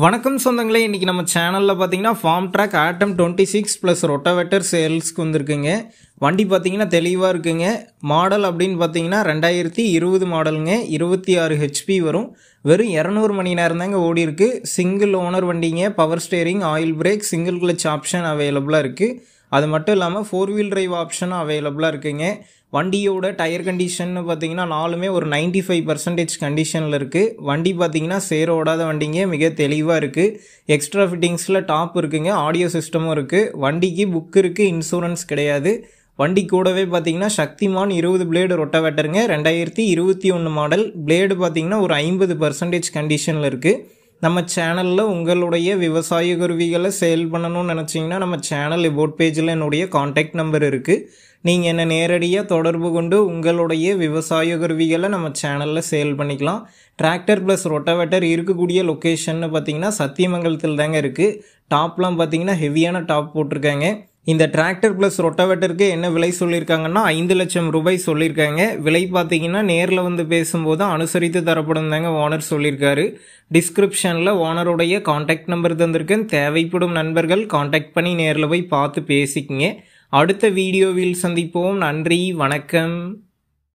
வணக்கம் சொந்தங்களே, இன்னைக்கு நம்ம சேனல்ல பாத்தீங்கன்னா ஃபார்ம் ட்ராக் ஆட்டம் 26 பிளஸ் ரொட்டாவேட்டர் சேல்ஸ்க்கு வந்திருக்குங்க. வண்டி பாத்தீங்கன்னா தெளிவா இருக்குங்க. மாடல் அப்படின்னு பாத்தீங்கன்னா 2020 மாடலுங்க. 26 ஹெச்பி வரும். வெறும் 200 மணி நேரம் தாங்க ஓடி இருக்கு. சிங்கிள் ஓனர் வண்டிங்க. Power steering, oil break, single clutch option அவைலபிளா இருக்கு. அது மட்டும் இல்லாமல் 4 வீல் டிரைவ் ஆப்ஷனும் அவைலபிளாக இருக்குங்க. வண்டியோட டயர் கண்டிஷன் பார்த்தீங்கன்னா நாலுமே ஒரு 95% கண்டிஷனில் இருக்குது. வண்டி பார்த்தீங்கன்னா சேர ஓடாத வண்டிங்க, மிக தெளிவாக இருக்குது. எக்ஸ்ட்ரா ஃபிட்டிங்ஸில் டாப் இருக்குங்க, ஆடியோ சிஸ்டமும் இருக்குது. வண்டிக்கு புக் இருக்குது, இன்சூரன்ஸ் கிடையாது. வண்டி கூடவே பார்த்தீங்கன்னா சக்திமான் 20 பிளேடு ரொட்டாவேட்டருங்க. 2021 மாடல். பிளேடு பார்த்தீங்கன்னா ஒரு 50% கண்டிஷனில் இருக்குது. நம்ம சேனலில் உங்களுடைய விவசாய கருவிகளை சேல் பண்ணணும்னு நினச்சிங்கன்னா நம்ம சேனல் எபோட் பேஜில் என்னுடைய காண்டாக்ட் நம்பர் இருக்குது. நீங்கள் என்னை நேரடியாக தொடர்பு கொண்டு உங்களுடைய விவசாய கருவிகளை நம்ம சேனலில் சேல் பண்ணிக்கலாம். டிராக்டர் ப்ளஸ் ரொட்டாவேட்டர் இருக்கக்கூடிய லொக்கேஷன்னு பார்த்தீங்கன்னா சத்தியமங்கலத்தில் தாங்க இருக்குது. டாப்லாம் பார்த்தீங்கன்னா ஹெவியான டாப் போட்டிருக்காங்க. இந்த டிராக்டர் ப்ளஸ் ரொட்டாவேட்டருக்கு என்ன விலை சொல்லியிருக்காங்கன்னா 5 லட்சம் ரூபாய் சொல்லியிருக்காங்க. விலை பார்த்தீங்கன்னா நேரில் வந்து பேசும்போது அனுசரித்து தரப்படும் தாங்க ஓனர் சொல்லியிருக்காரு. டிஸ்கிரிப்ஷனில் ஓனருடைய காண்டாக்ட் நம்பர் தந்திருக்கேன். தேவைப்படும் நண்பர்கள் காண்டாக்ட் பண்ணி நேரில் போய் பார்த்து பேசிக்கிங்க. அடுத்த வீடியோவில் சந்திப்போம். நன்றி, வணக்கம்.